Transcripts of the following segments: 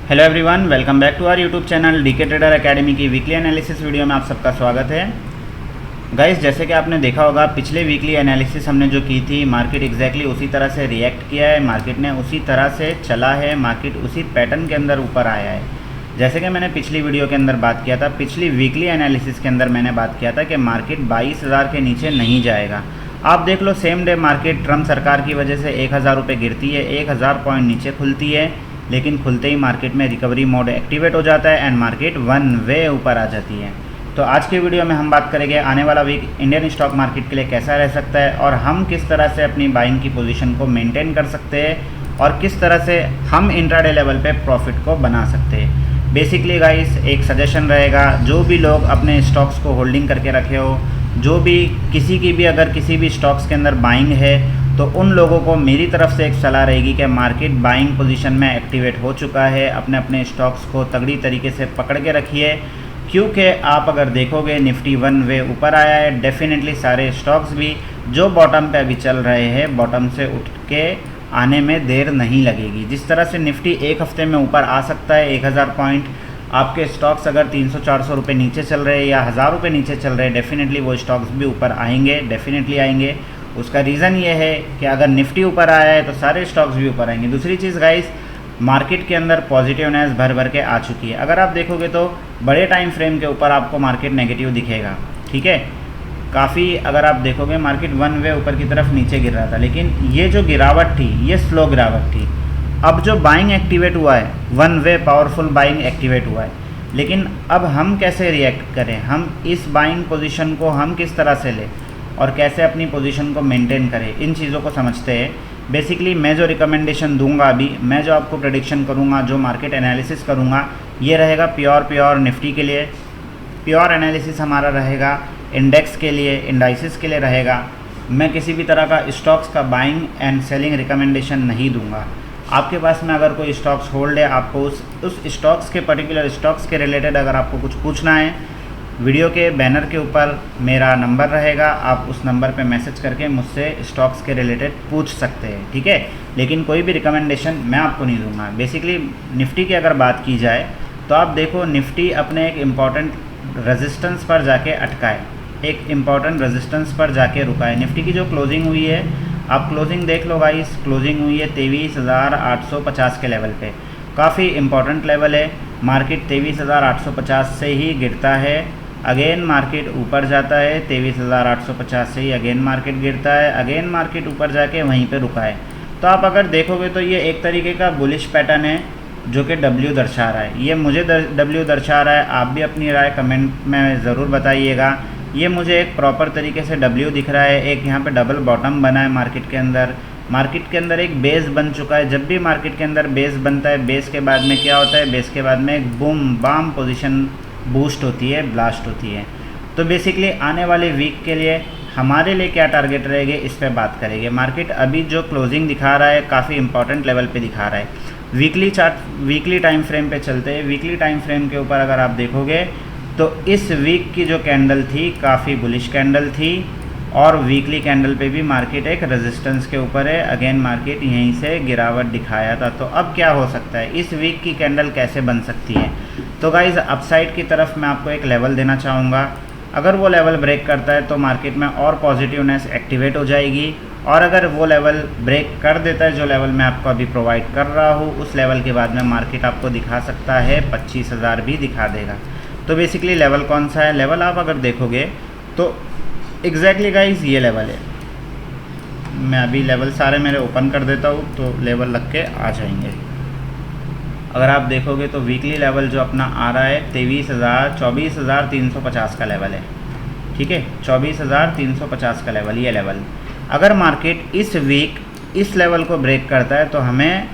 Hello everyone, welcome back to our YouTube channel DK trader academy की weekly analysis video में आप सबका स्वागत है। गाइस, जैसे कि आपने देखा होगा पिछले वीकली एनालिसिस हमने जो की थी, मार्केट एग्जैक्टली उसी तरह से रिएक्ट किया है, मार्केट ने उसी तरह से चला है, मार्केट उसी पैटर्न के अंदर ऊपर आया है। जैसे कि मैंने पिछली वीडियो के अंदर बात किया था, पिछली वीकली एनालिसिस के अंदर मैंने बात किया था कि मार्केट 22,000 के नीचे नहीं जाएगा। आप देख लो, सेम डे मार्केट ट्रम्प सरकार की वजह से 1,000 रुपये गिरती है, 1,000 पॉइंट नीचे खुलती है, लेकिन खुलते ही मार्केट में रिकवरी मोड एक्टिवेट हो जाता है एंड मार्केट वन वे ऊपर आ जाती है। तो आज के वीडियो में हम बात करेंगे आने वाला वीक इंडियन स्टॉक मार्केट के लिए कैसा रह सकता है और हम किस तरह से अपनी बाइंग की पोजीशन को मेंटेन कर सकते हैं और किस तरह से हम इंट्राडे लेवल पे प्रॉफिट को बना सकते हैं। बेसिकली गाइस, एक सजेशन रहेगा, जो भी लोग अपने स्टॉक्स को होल्डिंग करके रखे हो, जो भी किसी की भी अगर किसी भी स्टॉक्स के अंदर बाइंग है, तो उन लोगों को मेरी तरफ से एक सलाह रहेगी कि मार्केट बाइंग पोजीशन में एक्टिवेट हो चुका है। अपने अपने स्टॉक्स को तगड़ी तरीके से पकड़ के रखिए, क्योंकि आप अगर देखोगे निफ्टी वन वे ऊपर आया है, डेफिनेटली सारे स्टॉक्स भी जो बॉटम पे अभी चल रहे हैं, बॉटम से उठ के आने में देर नहीं लगेगी। जिस तरह से निफ्टी एक हफ्ते में ऊपर आ सकता है 1,000 पॉइंट, आपके स्टॉक्स अगर 300-400 रुपये नीचे चल रहे हैं या 1,000 रुपये नीचे चल रहे हैं, डेफिनेटली वो स्टॉक्स भी ऊपर आएंगे, डेफिनेटली आएंगे। उसका रीज़न ये है कि अगर निफ्टी ऊपर आया है तो सारे स्टॉक्स भी ऊपर आएंगे। दूसरी चीज़ गाइस, मार्केट के अंदर पॉजिटिवनेस भर भर के आ चुकी है। अगर आप देखोगे तो बड़े टाइम फ्रेम के ऊपर आपको मार्केट नेगेटिव दिखेगा, ठीक है। काफ़ी अगर आप देखोगे मार्केट वन वे ऊपर की तरफ नीचे गिर रहा था, लेकिन ये जो गिरावट थी ये स्लो गिरावट थी। अब जो बाइंग एक्टिवेट हुआ है, one way powerful buying activate हुआ है, लेकिन अब हम कैसे रिएक्ट करें, हम इस बाइंग पोजीशन को हम किस तरह से लें और कैसे अपनी पोजीशन को मेंटेन करें, इन चीज़ों को समझते हैं। बेसिकली मैं जो रिकमेंडेशन दूंगा अभी, मैं जो आपको प्रेडिक्शन करूंगा, जो मार्केट एनालिसिस करूंगा, ये रहेगा प्योर निफ्टी के लिए। प्योर एनालिसिस हमारा रहेगा इंडेक्स के लिए, इंडाइसिस के लिए रहेगा। मैं किसी भी तरह का स्टॉक्स का बाइंग एंड सेलिंग रिकमेंडेशन नहीं दूंगा। आपके पास में अगर कोई स्टॉक्स होल्ड है, आपको उस स्टॉक्स के पर्टिकुलर स्टॉक्स के रिलेटेड अगर आपको कुछ पूछना है, वीडियो के बैनर के ऊपर मेरा नंबर रहेगा, आप उस नंबर पे मैसेज करके मुझसे स्टॉक्स के रिलेटेड पूछ सकते हैं, ठीक है। लेकिन कोई भी रिकमेंडेशन मैं आपको नहीं दूंगा। बेसिकली निफ्टी की अगर बात की जाए तो आप देखो, निफ्टी अपने एक इम्पॉर्टेंट रेजिस्टेंस पर जाके अटका है, एक इम्पॉर्टेंट रेजिस्टेंस पर जाके रुका है। निफ्टी की जो क्लोजिंग हुई है, आप क्लोजिंग देख लो गाइस, क्लोजिंग हुई है 23,850 के लेवल पे, काफ़ी इम्पॉर्टेंट लेवल है। मार्केट 23,850 से ही गिरता है, अगेन मार्केट ऊपर जाता है, 23,850 से ही अगेन मार्केट गिरता है, अगेन मार्केट ऊपर जाके वहीं पे रुका है। तो आप अगर देखोगे तो ये एक तरीके का बुलिश पैटर्न है जो कि डब्ल्यू दर्शा रहा है। ये मुझे डब्ल्यू दर्शा रहा है, आप भी अपनी राय कमेंट में ज़रूर बताइएगा। ये मुझे एक प्रॉपर तरीके से डब्ल्यू दिख रहा है। एक यहाँ पे डबल बॉटम बना है मार्केट के अंदर एक बेस बन चुका है। जब भी मार्केट के अंदर बेस बनता है, बेस के बाद में क्या होता है, बेस के बाद में एक बूम बाम पोजीशन बूस्ट होती है, ब्लास्ट होती है। तो बेसिकली आने वाले वीक के लिए हमारे लिए क्या टारगेट रहेंगे, इस पर बात करेंगे। मार्केट अभी जो क्लोजिंग दिखा रहा है काफ़ी इंपॉर्टेंट लेवल पे दिखा रहा है। Weekly chart, weekly time frame पे चलते हैं। वीकली टाइम फ्रेम के ऊपर अगर आप देखोगे तो इस वीक की जो कैंडल थी काफ़ी बुलिश कैंडल थी और वीकली कैंडल पे भी मार्केट एक रेजिस्टेंस के ऊपर है, अगेन मार्केट यहीं से गिरावट दिखाया था। तो अब क्या हो सकता है, इस वीक की कैंडल कैसे बन सकती है। तो गाइज़, अपसाइड की तरफ मैं आपको एक लेवल देना चाहूँगा। अगर वो लेवल ब्रेक करता है तो मार्केट में और पॉजिटिवनेस एक्टिवेट हो जाएगी, और अगर वो लेवल ब्रेक कर देता है, जो लेवल मैं आपको अभी प्रोवाइड कर रहा हूँ, उस लेवल के बाद में मार्केट आपको दिखा सकता है 25,000 भी दिखा देगा। तो बेसिकली लेवल कौन सा है, लेवल आप अगर देखोगे तो एग्जैक्टली गाइज ये लेवल है। मैं अभी लेवल सारे मेरे ओपन कर देता हूँ तो लेवल लग के आ जाएंगे। अगर आप देखोगे तो वीकली लेवल जो अपना आ रहा है 24,350 का लेवल है, ठीक है, 24,350 का लेवल, ये लेवल। अगर मार्केट इस वीक इस लेवल को ब्रेक करता है तो हमें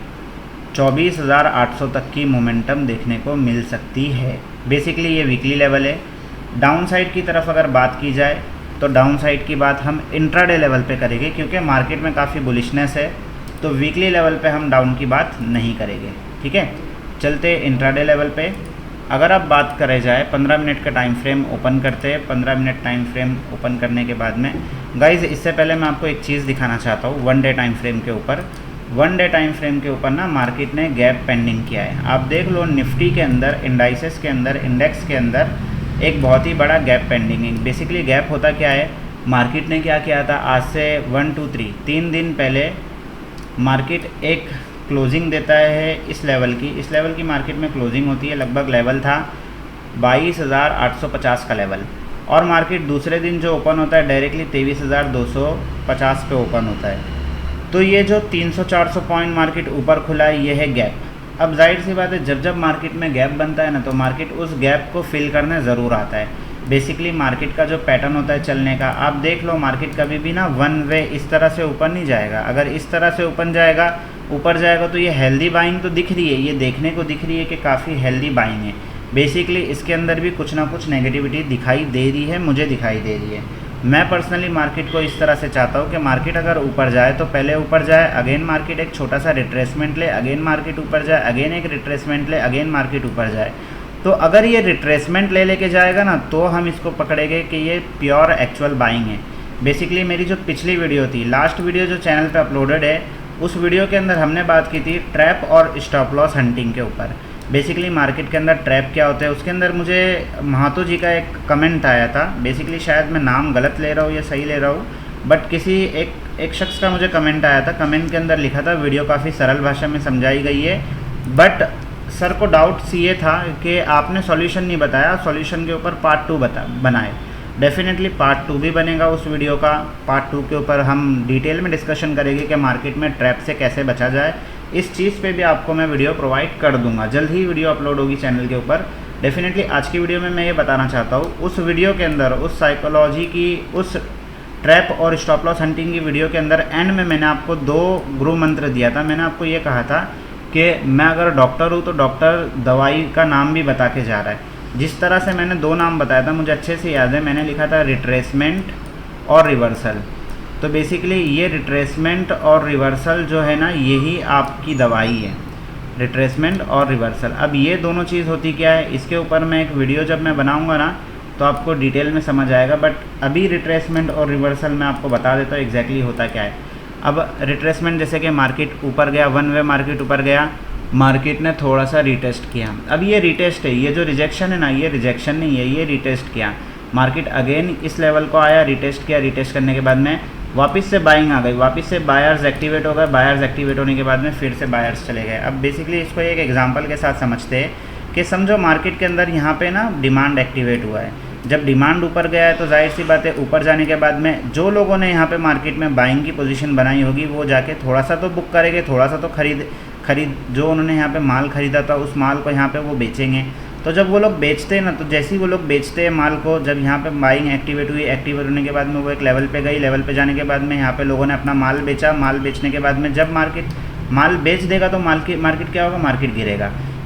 24,800 तक की मोमेंटम देखने को मिल सकती है। बेसिकली ये वीकली लेवल है। डाउन साइड की तरफ अगर बात की जाए तो डाउन साइड की बात हम इंट्राडे लेवल पे करेंगे, क्योंकि मार्केट में काफ़ी बुलिशनेस है, तो वीकली लेवल पे हम डाउन की बात नहीं करेंगे, ठीक है। चलते इंट्राडे लेवल पे अगर आप बात करें जाए, 15 मिनट का टाइम फ्रेम ओपन करते हैं। 15 मिनट टाइम फ्रेम ओपन करने के बाद में गाइज़, इससे पहले मैं आपको एक चीज़ दिखाना चाहता हूँ वन डे टाइम फ्रेम के ऊपर। वन डे टाइम फ्रेम के ऊपर ना मार्केट ने गैप पेंडिंग किया है। आप देख लो निफ्टी के अंदर, इंडाइसेस के अंदर, इंडेक्स के अंदर एक बहुत ही बड़ा गैप पेंडिंग है। बेसिकली गैप होता क्या है, मार्केट ने क्या किया था, आज से 1 2 3 3 दिन पहले मार्केट एक क्लोजिंग देता है इस लेवल की मार्केट में क्लोजिंग होती है। लगभग लेवल था 22,850 का लेवल, और मार्केट दूसरे दिन जो ओपन होता है डायरेक्टली 23,250 पे ओपन होता है। तो ये जो 300-400 पॉइंट मार्केट ऊपर खुला है, ये है गैप। अब जाहिर सी बात है, जब मार्केट में गैप बनता है ना, तो मार्केट उस गैप को फिल करने ज़रूर आता है। बेसिकली मार्केट का जो पैटर्न होता है चलने का, आप देख लो मार्केट कभी भी ना वन वे इस तरह से ऊपर नहीं जाएगा। अगर इस तरह से ऊपर जाएगा तो ये हेल्दी बाइंग तो दिख रही है, ये देखने को दिख रही है कि काफ़ी हेल्दी बाइंग है। बेसिकली इसके अंदर भी कुछ ना कुछ नेगेटिविटी दिखाई दे रही है, मुझे दिखाई दे रही है। मैं पर्सनली मार्केट को इस तरह से चाहता हूँ कि मार्केट अगर ऊपर जाए तो पहले ऊपर जाए, अगेन मार्केट एक छोटा सा रिट्रेसमेंट ले, अगेन मार्केट ऊपर जाए, अगेन एक रिट्रेसमेंट ले, अगेन मार्केट ऊपर जाए। तो अगर ये रिट्रेसमेंट लेके जाएगा ना, तो हम इसको पकड़ेंगे कि ये प्योर एक्चुअल बाइंग है। बेसिकली मेरी जो पिछली वीडियो थी, लास्ट वीडियो जो चैनल पे अपलोडेड है, उस वीडियो के अंदर हमने बात की थी ट्रैप और स्टॉप लॉस हंटिंग के ऊपर। बेसिकली मार्केट के अंदर ट्रैप क्या होता है, उसके अंदर मुझे महातो जी का एक कमेंट आया था। बेसिकली शायद मैं नाम गलत ले रहा हूँ या सही ले रहा हूँ, बट किसी एक शख्स का मुझे कमेंट आया था। कमेंट के अंदर लिखा था, वीडियो काफ़ी सरल भाषा में समझाई गई है, बट सर को डाउट्स ये था कि आपने सॉल्यूशन नहीं बताया, सॉल्यूशन के ऊपर पार्ट 2 बनाए। डेफिनेटली पार्ट 2 भी बनेगा उस वीडियो का। पार्ट 2 के ऊपर हम डिटेल में डिस्कशन करेंगे कि मार्केट में ट्रैप से कैसे बचा जाए। इस चीज़ पे भी आपको मैं वीडियो प्रोवाइड कर दूंगा, जल्द ही वीडियो अपलोड होगी चैनल के ऊपर। डेफिनेटली आज की वीडियो में मैं ये बताना चाहता हूँ, उस वीडियो के अंदर, उस साइकोलॉजी की, उस ट्रैप और स्टॉप लॉस हंटिंग की वीडियो के अंदर एंड में मैंने आपको 2 गुरु मंत्र दिया था। मैंने आपको ये कहा था कि मैं अगर डॉक्टर हूँ तो डॉक्टर दवाई का नाम भी बता के जा रहा है। जिस तरह से मैंने 2 नाम बताया था, मुझे अच्छे से याद है, मैंने लिखा था रिट्रेसमेंट और रिवर्सल। तो बेसिकली ये रिट्रेसमेंट और रिवर्सल जो है ना, यही आपकी दवाई है, रिट्रेसमेंट और रिवर्सल। अब ये दोनों चीज़ होती क्या है, इसके ऊपर मैं एक वीडियो जब मैं बनाऊंगा ना, तो आपको डिटेल में समझ आएगा। बट अभी रिट्रेसमेंट और रिवर्सल मैं आपको बता देता हूँ एग्जैक्टली होता क्या है। अब रिट्रेसमेंट जैसे कि मार्केट ऊपर गया, वन वे मार्केट ऊपर गया, मार्केट ने थोड़ा सा रिटेस्ट किया। अब ये रिटेस्ट है, ये जो रिजेक्शन है ना, ये रिजेक्शन नहीं है, ये रिटेस्ट किया। मार्केट अगेन इस लेवल को आया, रिटेस्ट किया, रिटेस्ट करने के बाद में वापस से बाइंग आ गई, वापस से बायर्स एक्टिवेट हो गए। बायर्स एक्टिवेट होने के बाद में फिर से बायर्स चले गए। अब बेसिकली इसको एक एग्जांपल के साथ समझते हैं कि समझो मार्केट के अंदर यहाँ पे ना डिमांड एक्टिवेट हुआ है। जब डिमांड ऊपर गया है तो जाहिर सी बात है, ऊपर जाने के बाद में जो लोगों ने यहाँ पे मार्केट में बाइंग की पोजीशन बनाई होगी, वो जाके थोड़ा सा तो बुक करेंगे, थोड़ा सा तो खरीद जो उन्होंने यहाँ पे माल खरीदा था उस माल को यहाँ पे वो बेचेंगे। तो जब वो लोग बेचते हैं ना, तो जैसे ही वो लोग बेचते हैं माल को, जब यहाँ पे बाइंग एक्टिवेट हुई, एक्टिवेट होने के बाद में वो एक लेवल पे गई, लेवल पे जाने के बाद में यहाँ पे लोगों ने अपना माल बेचा। माल बेचने के बाद में जब मार्केट माल बेच देगा तो मार्केट क्या होगा, मार्केट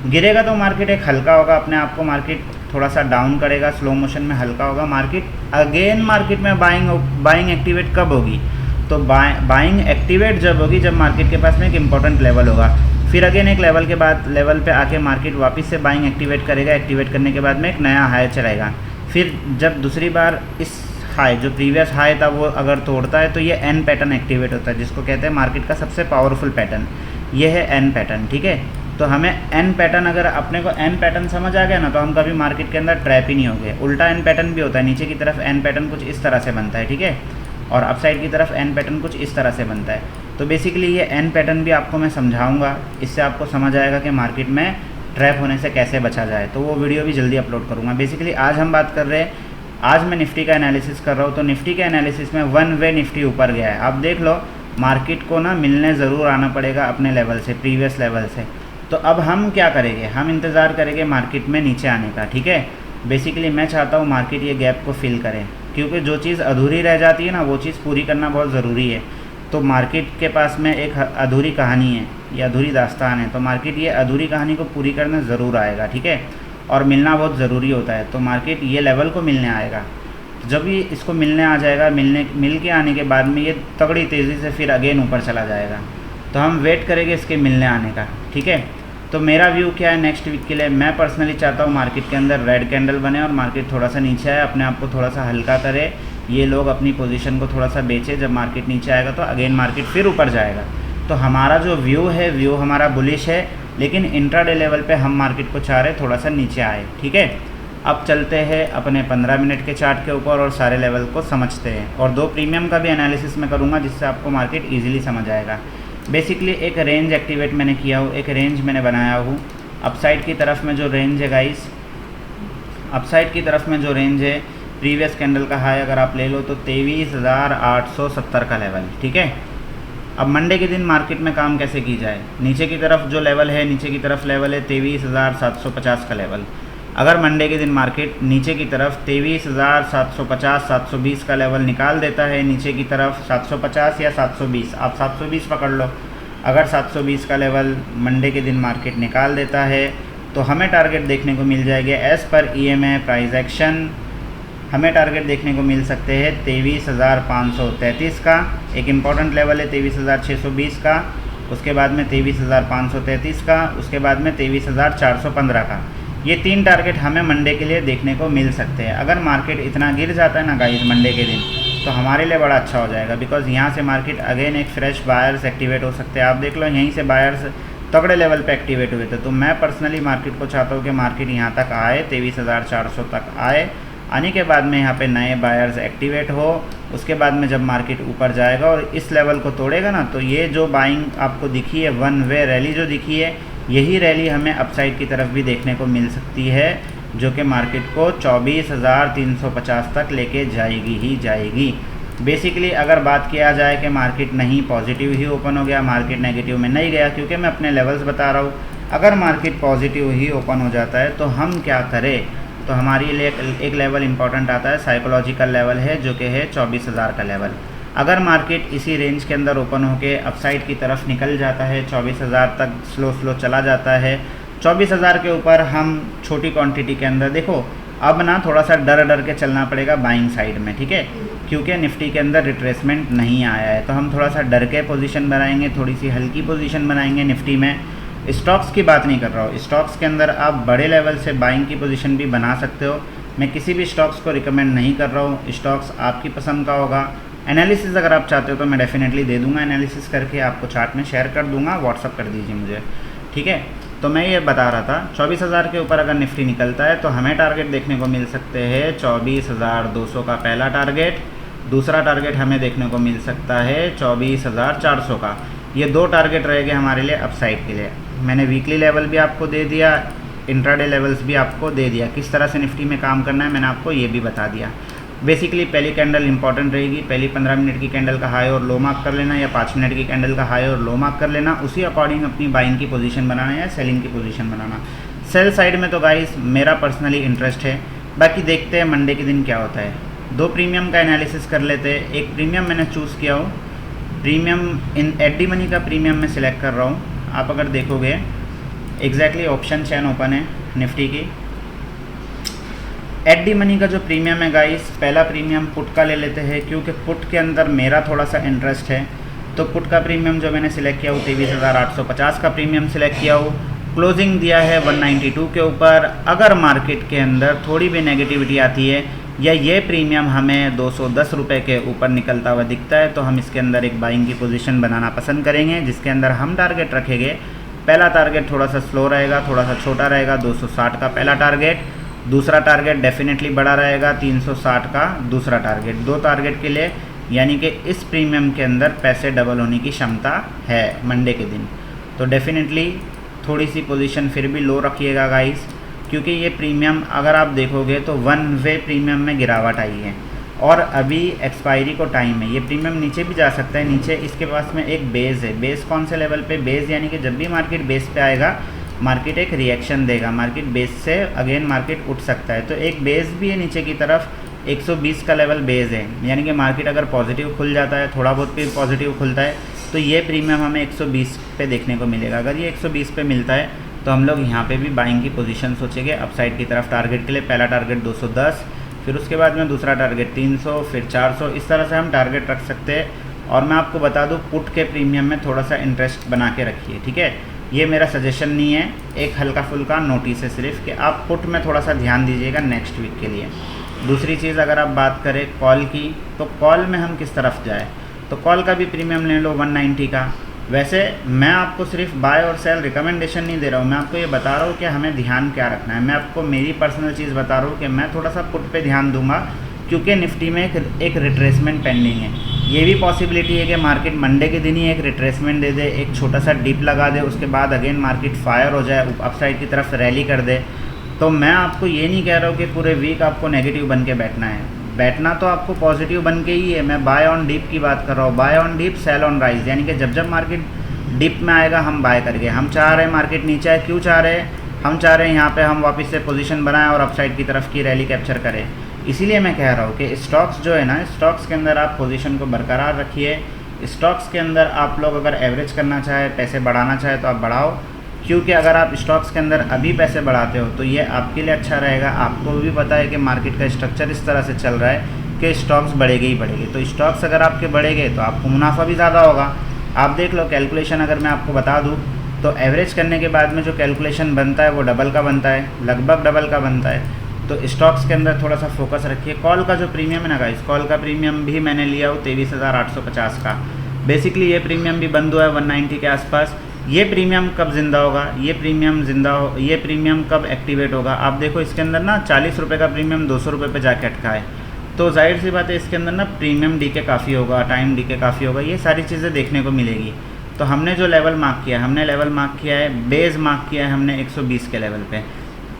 गिरेगा तो मार्केट एक हल्का होगा, अपने आप को मार्केट थोड़ा सा डाउन करेगा, स्लो मोशन में हल्का होगा। मार्केट में बाइंग एक्टिवेट कब होगी, तो बाइंग एक्टिवेट जब होगी जब मार्केट के पास में एक इम्पॉर्टेंट लेवल होगा। फिर अगेन एक लेवल के बाद लेवल पे आके मार्केट वापस से बाइंग एक्टिवेट करेगा। एक्टिवेट करने के बाद में एक नया हाई चलेगा। फिर जब दूसरी बार इस हाई, जो प्रीवियस हाई था, वो अगर तोड़ता है तो ये एन पैटर्न एक्टिवेट होता है, जिसको कहते हैं मार्केट का सबसे पावरफुल पैटर्न, ये है एन पैटर्न। ठीक है, तो हमें एन पैटर्न, अगर अपने को एन पैटर्न समझ आ गया ना, तो हम कभी मार्केट के अंदर ट्रैप ही नहीं हो गए। उल्टा एन पैटर्न भी होता है, नीचे की तरफ एन पैटर्न कुछ इस तरह से बनता है, ठीक है, और अपसाइड की तरफ एन पैटर्न कुछ इस तरह से बनता है। तो बेसिकली ये एन पैटर्न भी आपको मैं समझाऊंगा, इससे आपको समझ आएगा कि मार्केट में ट्रैप होने से कैसे बचा जाए। तो वो वीडियो भी जल्दी अपलोड करूँगा। बेसिकली आज हम बात कर रहे हैं, आज मैं निफ्टी का एनालिसिस कर रहा हूँ। तो निफ्टी के एनालिसिस में वन वे निफ्टी ऊपर गया है। आप देख लो, मार्केट को ना मिलने ज़रूर आना पड़ेगा अपने लेवल से, प्रीवियस लेवल से। तो अब हम क्या करेंगे, हम इंतज़ार करेंगे मार्केट में नीचे आने का। ठीक है, बेसिकली मैं चाहता हूँ मार्केट ये गैप को फिल करे, क्योंकि जो चीज़ अधूरी रह जाती है ना, वो चीज़ पूरी करना बहुत ज़रूरी है। तो मार्केट के पास में एक अधूरी कहानी है, ये अधूरी दास्तान है, तो मार्केट ये अधूरी कहानी को पूरी करने ज़रूर आएगा। ठीक है, और मिलना बहुत ज़रूरी होता है। तो मार्केट ये लेवल को मिलने आएगा। तो जब ये इसको मिलने आ जाएगा, मिल के आने के बाद में ये तगड़ी तेज़ी से फिर अगेन ऊपर चला जाएगा। तो हम वेट करेंगे इसके मिलने आने का। ठीक है, तो मेरा व्यू क्या है नेक्स्ट वीक के लिए, मैं पर्सनली चाहता हूँ मार्केट के अंदर रेड कैंडल बने और मार्केट थोड़ा सा नीचे आए, अपने आप को थोड़ा सा हल्का करे, ये लोग अपनी पोजीशन को थोड़ा सा बेचे। जब मार्केट नीचे आएगा तो अगेन मार्केट फिर ऊपर जाएगा। तो हमारा जो व्यू हमारा बुलिश है, लेकिन इंट्राडे लेवल पे हम मार्केट को चाह रहे थोड़ा सा नीचे आए। ठीक है, अब चलते हैं अपने 15 मिनट के चार्ट के ऊपर और सारे लेवल को समझते हैं, और 2 प्रीमियम का भी एनालिसिस मैं करूँगा जिससे आपको मार्केट ईजिली समझ आएगा। बेसिकली एक रेंज एक्टिवेट मैंने किया हूँ, एक रेंज मैंने बनाया हूँ। अपसाइड की तरफ में जो रेंज है गाइस, अपसाइड की तरफ में जो रेंज है, प्रीवियस कैंडल का हाई अगर आप ले लो तो 23,870 का लेवल। ठीक है, अब मंडे के दिन मार्केट में काम कैसे की जाए, नीचे की तरफ जो लेवल है, नीचे की तरफ लेवल है 23,750 का लेवल। अगर मंडे के दिन मार्केट नीचे की तरफ 23,750 720 का लेवल निकाल देता है, नीचे की तरफ 750 या 720, आप 720 पकड़ लो, अगर 720 का लेवल मंडे के दिन मार्केट निकाल देता है तो हमें टारगेट देखने को मिल जाएगी as per EMA price action. हमें टारगेट देखने को मिल सकते हैं 23,533 का, एक इम्पॉर्टेंट लेवल है 23,620 का, उसके बाद में 23,533 का, उसके बाद में 23,415 का। ये 3 टारगेट हमें मंडे के लिए देखने को मिल सकते हैं। अगर मार्केट इतना गिर जाता है ना गाइस मंडे के दिन, तो हमारे लिए बड़ा अच्छा हो जाएगा, बिकॉज यहाँ से मार्केट अगेन एक फ्रेश बायर्स एक्टिवेट हो सकते हैं। आप देख लो यहीं से बायर्स तगड़े लेवल पे एक्टिवेट हुए थे। तो मैं पर्सनली मार्केट को चाहता हूँ कि मार्केट यहाँ तक आए, 23,400 तक आए, आने के बाद में यहाँ पे नए बायर्स एक्टिवेट हो, उसके बाद में जब मार्केट ऊपर जाएगा और इस लेवल को तोड़ेगा ना, तो ये जो बाइंग आपको दिखी है, वन वे रैली जो दिखी है, यही रैली हमें अपसाइड की तरफ भी देखने को मिल सकती है, जो कि मार्केट को 24,350 तक लेके जाएगी ही जाएगी। बेसिकली अगर बात किया जाए कि मार्केट नहीं पॉजिटिव ही ओपन हो गया, मार्केट नेगेटिव में नहीं गया, क्योंकि मैं अपने लेवल्स बता रहा हूँ। अगर मार्केट पॉजिटिव ही ओपन हो जाता है तो हम क्या करें, तो हमारे लिए एक लेवल इंपॉर्टेंट आता है, साइकोलॉजिकल लेवल है, जो कि है 24,000 का लेवल। अगर मार्केट इसी रेंज के अंदर ओपन होके अपसाइड की तरफ निकल जाता है, 24,000 तक स्लो चला जाता है, 24,000 के ऊपर हम छोटी क्वांटिटी के अंदर, देखो अब ना थोड़ा सा डर के चलना पड़ेगा बाइंग साइड में। ठीक है, क्योंकि निफ्टी के अंदर रिट्रेसमेंट नहीं आया है, तो हम थोड़ा सा डर के पोजीशन बनाएंगे, थोड़ी सी हल्की पोजीशन बनाएंगे निफ्टी में। स्टॉक्स की बात नहीं कर रहा हूँ, स्टॉक्स के अंदर आप बड़े लेवल से बाइंग की पोजीशन भी बना सकते हो। मैं किसी भी स्टॉक्स को रिकमेंड नहीं कर रहा हूँ, स्टॉक्स आपकी पसंद का होगा। एनालिसिस अगर आप चाहते हो तो मैं डेफिनेटली दे दूंगा, एनालिसिस करके आपको चार्ट में शेयर कर दूंगा, व्हाट्सअप कर दीजिए मुझे। ठीक है, तो मैं ये बता रहा था 24,000 के ऊपर अगर निफ्टी निकलता है तो हमें टारगेट देखने को मिल सकते हैं 24,200 का पहला टारगेट, दूसरा टारगेट हमें देखने को मिल सकता है 24,400 का। ये 2 टारगेट रहेंगे हमारे लिए अपसाइड के लिए। मैंने वीकली लेवल भी आपको दे दिया, इंट्राडे लेवल्स भी आपको दे दिया, किस तरह से निफ्टी में काम करना है मैंने आपको ये भी बता दिया। बेसिकली पहली कैंडल इंपॉर्टेंट रहेगी, पहली 15 मिनट की कैंडल का हाई और लो मार्क कर लेना, या 5 मिनट की कैंडल का हाई और लो मार्क कर लेना, उसी अकॉर्डिंग अपनी बाइंग की पोजीशन बनाना या सेलिंग की पोजीशन बनाना। सेल साइड में तो गाइस मेरा पर्सनली इंटरेस्ट है, बाकी देखते हैं मंडे के दिन क्या होता है। 2 प्रीमियम का एनालिसिस कर लेते हैं। एक प्रीमियम मैंने चूज़ किया हूँ, प्रीमियम इन एडी मनी का प्रीमियम मैं सिलेक्ट कर रहा हूँ। आप अगर देखोगे एग्जैक्टली ऑप्शन चैन ओपन है निफ्टी की। एडी मनी का जो प्रीमियम है गाइस, पहला प्रीमियम पुट का ले लेते हैं, क्योंकि पुट के अंदर मेरा थोड़ा सा इंटरेस्ट है। तो पुट का प्रीमियम जो मैंने सिलेक्ट किया वो 23,850 का प्रीमियम सिलेक्ट किया हो। क्लोजिंग दिया है 192 के ऊपर। अगर मार्केट के अंदर थोड़ी भी नेगेटिविटी आती है या ये प्रीमियम हमें 210 रुपये के ऊपर निकलता हुआ दिखता है, तो हम इसके अंदर एक बाइंग की पोजीशन बनाना पसंद करेंगे, जिसके अंदर हम टारगेट रखेंगे। पहला टारगेट थोड़ा सा स्लो रहेगा, थोड़ा सा छोटा रहेगा, 260 का पहला टारगेट। दूसरा टारगेट डेफिनेटली बड़ा रहेगा, 360 का दूसरा टारगेट। 2 टारगेट के लिए, यानी कि इस प्रीमियम के अंदर पैसे डबल होने की क्षमता है मंडे के दिन। तो डेफिनेटली थोड़ी सी पोजीशन फिर भी लो रखिएगा गाइस, क्योंकि ये प्रीमियम अगर आप देखोगे तो 1 वे प्रीमियम में गिरावट आई है और अभी एक्सपायरी को टाइम है। ये प्रीमियम नीचे भी जा सकता है, नीचे इसके पास में एक बेस है। बेस कौन से लेवल पे? बेस यानी कि जब भी मार्केट बेस पे आएगा मार्केट एक रिएक्शन देगा, मार्केट बेस से अगेन मार्केट उठ सकता है। तो एक बेस भी है नीचे की तरफ, 120 का लेवल बेस है, यानी कि मार्केट अगर पॉजिटिव खुल जाता है, थोड़ा बहुत भी पॉजिटिव खुलता है, तो ये प्रीमियम हमें 120 पे देखने को मिलेगा। अगर ये 120 पे मिलता है तो हम लोग यहाँ पे भी बाइंग की पोजीशन सोचेंगे अपसाइड की तरफ। टारगेट के लिए पहला टारगेट 210, फिर उसके बाद में दूसरा टारगेट 300, फिर 400, इस तरह से हम टारगेट रख सकते हैं। और मैं आपको बता दूँ, पुट के प्रीमियम में थोड़ा सा इंटरेस्ट बना के रखिए, ठीक है। ये मेरा सजेशन नहीं है, एक हल्का फुल्का नोटिस है सिर्फ, कि आप पुट में थोड़ा सा ध्यान दीजिएगा नेक्स्ट वीक के लिए। दूसरी चीज़ अगर आप बात करें कॉल की, तो कॉल में हम किस तरफ जाए, तो कॉल का भी प्रीमियम ले लो 190 का। वैसे मैं आपको सिर्फ बाय और सेल रिकमेंडेशन नहीं दे रहा हूँ, मैं आपको ये बता रहा हूँ कि हमें ध्यान क्या रखना है। मैं आपको मेरी पर्सनल चीज़ बता रहा हूँ कि मैं थोड़ा सा पुट पे ध्यान दूंगा, क्योंकि निफ्टी में एक रिट्रेसमेंट पेंडिंग है। ये भी पॉसिबिलिटी है कि मार्केट मंडे के दिन ही एक रिट्रेसमेंट दे दे, एक छोटा सा डिप लगा दे, उसके बाद अगेन मार्केट फायर हो जाए, अपसाइड की तरफ रैली कर दे। तो मैं आपको ये नहीं कह रहा हूँ कि पूरे वीक आपको नेगेटिव बन के बैठना है, बैठना तो आपको पॉजिटिव बन के ही है। मैं बाय ऑन डिप की बात कर रहा हूँ, buy on dip sell on rise, यानी कि जब जब मार्केट डिप में आएगा हम बाय करके, हम चाह रहे हैं मार्केट नीचे आए, क्यों चाह रहे हैं, हम चाह रहे हैं यहाँ पे हम वापस से पोजीशन बनाएं और अपसाइड की तरफ की रैली कैप्चर करें। इसीलिए मैं कह रहा हूँ कि स्टॉक्स जो है ना, स्टॉक्स के अंदर आप पोजीशन को बरकरार रखिए। स्टॉक्स के अंदर आप लोग अगर एवरेज करना चाहे, पैसे बढ़ाना चाहे तो आप बढ़ाओ, क्योंकि अगर आप स्टॉक्स के अंदर अभी पैसे बढ़ाते हो तो ये आपके लिए अच्छा रहेगा। आपको भी पता है कि मार्केट का स्ट्रक्चर इस तरह से चल रहा है कि स्टॉक्स बढ़ेंगे ही बढ़ेंगे, तो स्टॉक्स अगर आपके बढ़ेंगे तो आपको मुनाफा भी ज़्यादा होगा। आप देख लो कैलकुलेशन अगर मैं आपको बता दूँ तो एवरेज करने के बाद में जो कैलकुलेशन बनता है वो डबल का बनता है, लगभग डबल का बनता है। तो स्टॉक्स के अंदर थोड़ा सा फोकस रखिए। कॉल का जो प्रीमियम है ना गाइस, कॉल का प्रीमियम भी मैंने लिया हो 23,850 का। बेसिकली ये प्रीमियम भी बंद हुआ है 190 के आसपास। ये प्रीमियम कब ज़िंदा होगा, ये प्रीमियम कब एक्टिवेट होगा? आप देखो इसके अंदर ना 40 रुपये का प्रीमियम 200 रुपये पर जाके अटका है, तो जाहिर सी बात है इसके अंदर ना प्रीमियम डीके काफ़ी होगा, टाइम डीके काफ़ी होगा, ये सारी चीज़ें देखने को मिलेगी। तो हमने जो लेवल मार्क किया है, हमने लेवल मार्क किया है, बेस मार्क किया है हमने 120 के लेवल पे।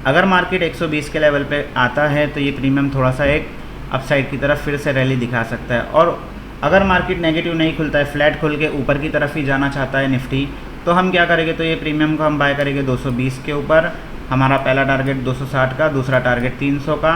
अगर मार्केट 120 के लेवल पे आता है तो ये प्रीमियम थोड़ा सा एक अपसाइड की तरफ फिर से रैली दिखा सकता है। और अगर मार्केट नेगेटिव नहीं खुलता है, फ्लैट खुल के ऊपर की तरफ ही जाना चाहता है निफ्टी, तो हम क्या करेंगे, तो ये प्रीमियम को हम बाय करेंगे 220 के ऊपर। हमारा पहला टारगेट 260 का, दूसरा टारगेट 300 का,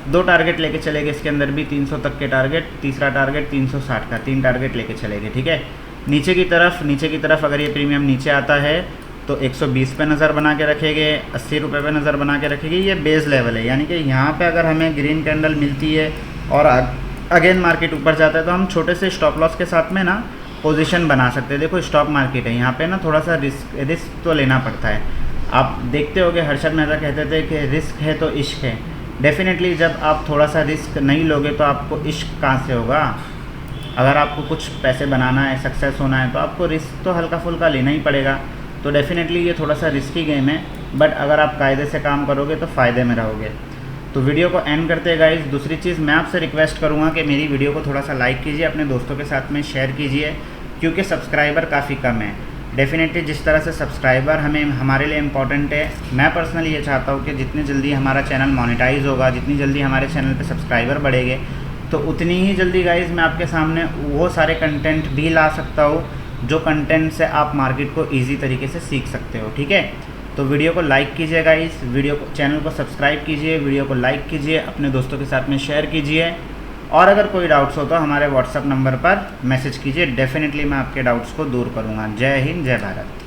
2 टारगेट लेके चलेंगे इसके अंदर भी 300 तक के टारगेट, तीसरा टारगेट 360 का, 3 टारगेट लेके चलेंगे। ठीक है, नीचे की तरफ अगर ये प्रीमियम नीचे आता है तो 120 पे नज़र बना के रखेंगे, 80 रुपये पे नज़र बना के रखेंगे। ये बेस लेवल है, यानी कि यहाँ पे अगर हमें ग्रीन कैंडल मिलती है और अगेन मार्केट ऊपर जाता है तो हम छोटे से स्टॉप लॉस के साथ में ना पोजीशन बना सकते हैं। देखो स्टॉक मार्केट है, यहाँ पे ना थोड़ा सा रिस्क तो लेना पड़ता है। आप देखते होगे हर्षद मेहता कहते थे कि रिस्क है तो इश्क है। डेफिनेटली जब आप थोड़ा सा रिस्क नहीं लोगे तो आपको इश्क कहाँ से होगा? अगर आपको कुछ पैसे बनाना है, सक्सेस होना है, तो आपको रिस्क तो हल्का फुल्का लेना ही पड़ेगा। तो डेफिनेटली ये थोड़ा सा रिस्की गेम है, बट अगर आप कायदे से काम करोगे तो फ़ायदे में रहोगे। तो वीडियो को एंड करते हैं गाइस। दूसरी चीज़ मैं आपसे रिक्वेस्ट करूँगा कि मेरी वीडियो को थोड़ा सा लाइक कीजिए, अपने दोस्तों के साथ में शेयर कीजिए, क्योंकि सब्सक्राइबर काफ़ी कम है। डेफिनेटली जिस तरह से सब्सक्राइबर हमारे लिए इम्पॉर्टेंट है, मैं पर्सनली ये चाहता हूँ कि जितनी जल्दी हमारा चैनल मोनेटाइज होगा, जितनी जल्दी हमारे चैनल पे सब्सक्राइबर बढ़ेंगे, तो उतनी ही जल्दी गाइस मैं आपके सामने वो सारे कंटेंट भी ला सकता हूँ जो कंटेंट से आप मार्केट को ईजी तरीके से सीख सकते हो। ठीक है, तो वीडियो को लाइक कीजिए गाइस, चैनल को सब्सक्राइब कीजिए, वीडियो को लाइक कीजिए, अपने दोस्तों के साथ में शेयर कीजिए, और अगर कोई डाउट्स हो तो हमारे व्हाट्सएप नंबर पर मैसेज कीजिए। डेफिनेटली मैं आपके डाउट्स को दूर करूँगा। जय हिंद, जय भारत।